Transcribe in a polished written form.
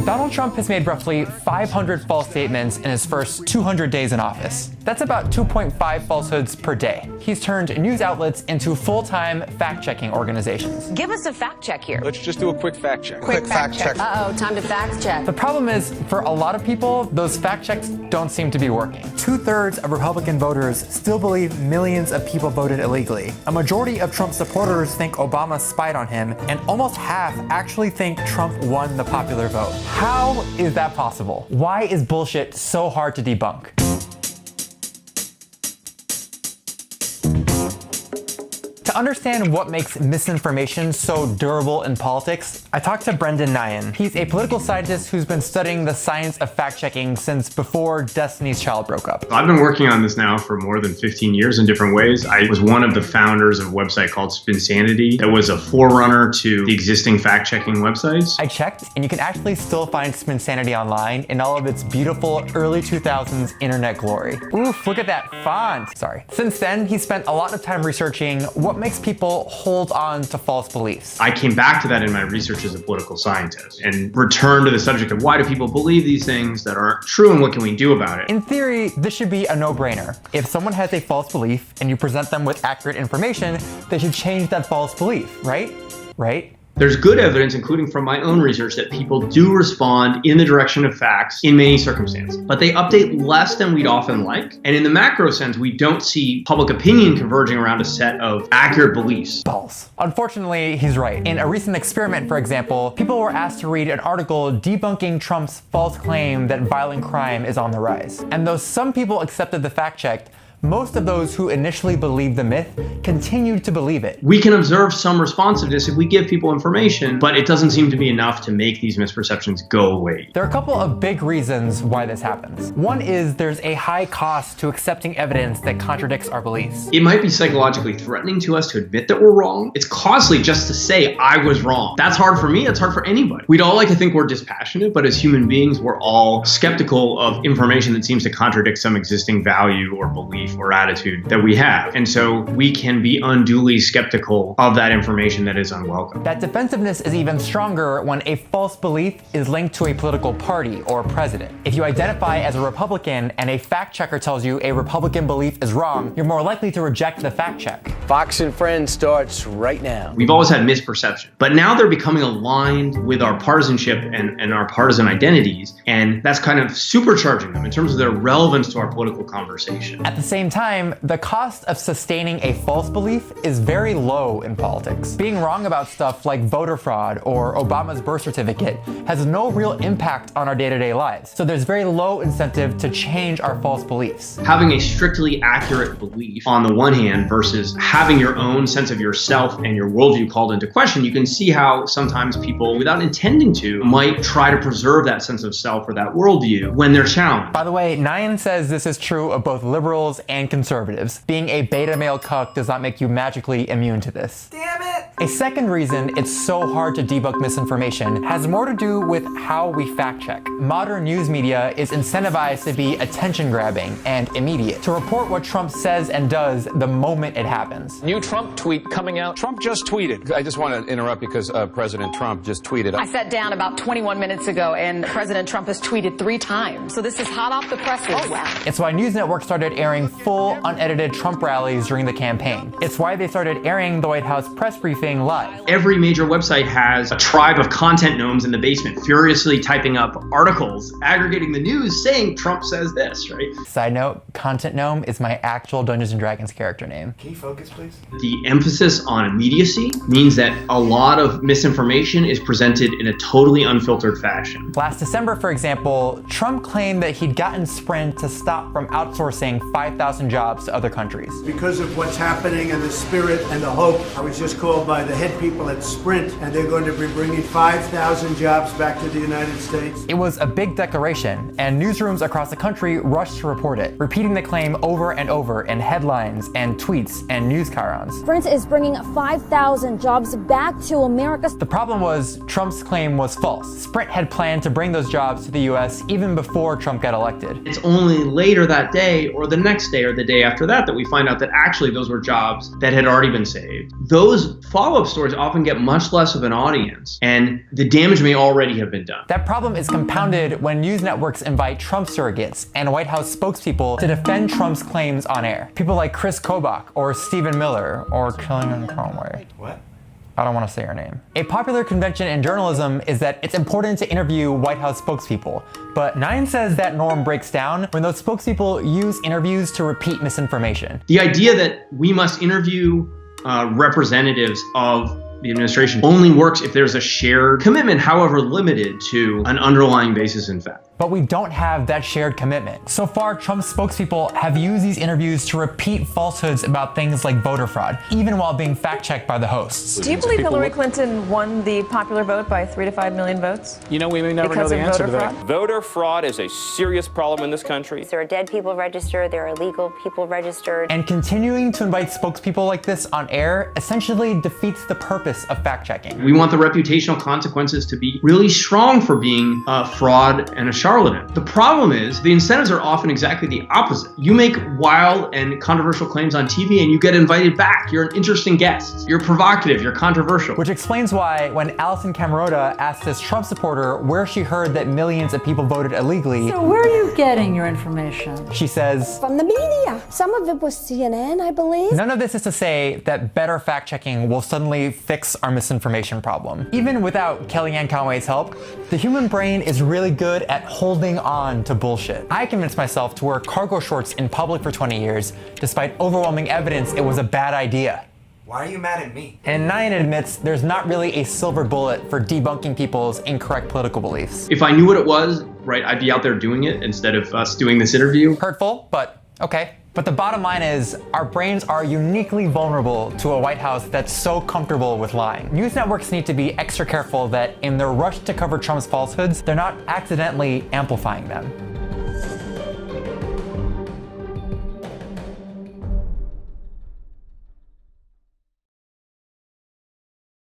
Donald Trump has made roughly 500 false statements in his first 200 days in office. That's about 2.5 falsehoods per day. He's turned news outlets into full-time fact-checking organizations. Give us a fact check here. Let's just do a quick fact check. Quick fact check. Uh-oh, time to fact check. The problem is, for a lot of people, those fact checks don't seem to be working. 2/3 of Republican voters still believe millions of people voted illegally. A majority of Trump supporters think Obama spied on him, and almost half actually think Trump won the popular vote. How is that possible? Why is bullshit so hard to debunk? To understand what makes misinformation so durable in politics, I talked to Nyhan. He's a political scientist who's been studying the science of fact-checking since before Destiny's Child broke up. I've been working on this now for more than 15 years in different ways. I was one of the founders of a website called Spinsanity that was a forerunner to the existing fact-checking websites. I checked, and you can actually still find Spinsanity online in all of its beautiful early 2000s internet glory. Oof, look at that font. Sorry. Since then, he spent a lot of time researching what makes people hold on to false beliefs. I came back to that in my research as a political scientist and returned to the subject of why do people believe these things that aren't true and what can we do about it? In theory, this should be a no-brainer. If someone has a false belief and you present them with accurate information, they should change that false belief, right? Right? There's good evidence, including from my own research, that people do respond in the direction of facts in many circumstances, but they update less than we'd often like. And in the macro sense, we don't see public opinion converging around a set of accurate beliefs. False. Unfortunately, he's right. In a recent experiment, for example, people were asked to read an article debunking Trump's false claim that violent crime is on the rise. And though some people accepted the fact check, most of those who initially believed the myth continued to believe it. We can observe some responsiveness if we give people information, but it doesn't seem to be enough to make these misperceptions go away. There are a couple of big reasons why this happens. One is there's a high cost to accepting evidence that contradicts our beliefs. It might be psychologically threatening to us to admit that we're wrong. It's costly just to say, I was wrong. That's hard for me, it's hard for anybody. We'd all like to think we're dispassionate, but as human beings, we're all skeptical of information that seems to contradict some existing value or belief or attitude that we have. And so we can be unduly skeptical of that information that is unwelcome. That defensiveness is even stronger when a false belief is linked to a political party or president. If you identify as a Republican and a fact checker tells you a Republican belief is wrong, you're more likely to reject the fact check. Fox and Friends starts right now. We've always had misperception, but now they're becoming aligned with our partisanship and our partisan identities, and that's kind of supercharging them in terms of their relevance to our political conversation. At the same time, the cost of sustaining a false belief is very low in politics. Being wrong about stuff like voter fraud or Obama's birth certificate has no real impact on our day-to-day lives, so there's very low incentive to change our false beliefs. Having a strictly accurate belief on the one hand versus having your own sense of yourself and your worldview called into question, you can see how sometimes people, without intending to, might try to preserve that sense of self or that worldview when they're challenged. By the way, Nyhan says this is true of both liberals and conservatives. Being a beta male cuck does not make you magically immune to this. Damn it! A second reason it's so hard to debunk misinformation has more to do with how we fact check. Modern news media is incentivized to be attention grabbing and immediate, to report what Trump says and does the moment it happens. New Trump tweet coming out. Trump just tweeted. I just want to interrupt because President Trump just tweeted. I sat down about 21 minutes ago and President Trump has tweeted 3 times. So this is hot off the presses. Oh, wow. It's why news networks started airing full, unedited Trump rallies during the campaign. It's why they started airing the White House press briefing live. Every major website has a tribe of content gnomes in the basement furiously typing up articles, aggregating the news, saying Trump says this, right? Side note, Content Gnome is my actual Dungeons & Dragons character name. Can you focus, please? The emphasis on immediacy means that a lot of misinformation is presented in a totally unfiltered fashion. Last December, for example, Trump claimed that he'd gotten Sprint to stop from outsourcing 5,000 jobs to other countries. Because of what's happening and the spirit and the hope, I was just called by the head people at Sprint, and they're going to be bringing 5,000 jobs back to the United States. It was a big declaration, and newsrooms across the country rushed to report it, repeating the claim over and over in headlines and tweets and news chyrons. Sprint is bringing 5,000 jobs back to America. The problem was Trump's claim was false. Sprint had planned to bring those jobs to the US even before Trump got elected. It's only later that day or the next day or the day after that we find out that actually those were jobs that had already been saved. Those follow-up stories often get much less of an audience, and the damage may already have been done. That problem is compounded when news networks invite Trump surrogates and White House spokespeople to defend Trump's claims on air. People like Chris Kobach or Stephen Miller or Kellyanne Conway. What? I don't want to say her name. A popular convention in journalism is that it's important to interview White House spokespeople, but Nyhan says that norm breaks down when those spokespeople use interviews to repeat misinformation. The idea that we must interview representatives of the administration only works if there's a shared commitment, however limited, to an underlying basis in fact. But we don't have that shared commitment. So far, Trump's spokespeople have used these interviews to repeat falsehoods about things like voter fraud, even while being fact-checked by the hosts. Do you believe Hillary Clinton won the popular vote by 3 to 5 million votes? You know, we may never Because know the of answer voter to that. fraud? Voter fraud is a serious problem in this country. There are dead people registered, there are illegal people registered. And continuing to invite spokespeople like this on air essentially defeats the purpose of fact-checking. We want the reputational consequences to be really strong for being a fraud and a charlatan. The problem is the incentives are often exactly the opposite. You make wild and controversial claims on TV and you get invited back. You're an interesting guest. You're provocative. You're controversial. Which explains why when Alison Camerota asked this Trump supporter where she heard that millions of people voted illegally, So where are you getting your information? she says, From the media. Some of it was CNN, I believe. none of this is to say that better fact-checking will suddenly fix our misinformation problem. Even without Kellyanne Conway's help, the human brain is really good at holding on to bullshit. I convinced myself to wear cargo shorts in public for 20 years, despite overwhelming evidence it was a bad idea. Why are you mad at me? And Nyhan admits there's not really a silver bullet for debunking people's incorrect political beliefs. If I knew what it was, right, I'd be out there doing it instead of us doing this interview. Hurtful, but okay. But the bottom line is, our brains are uniquely vulnerable to a White House that's so comfortable with lying. News networks need to be extra careful that in their rush to cover Trump's falsehoods, they're not accidentally amplifying them.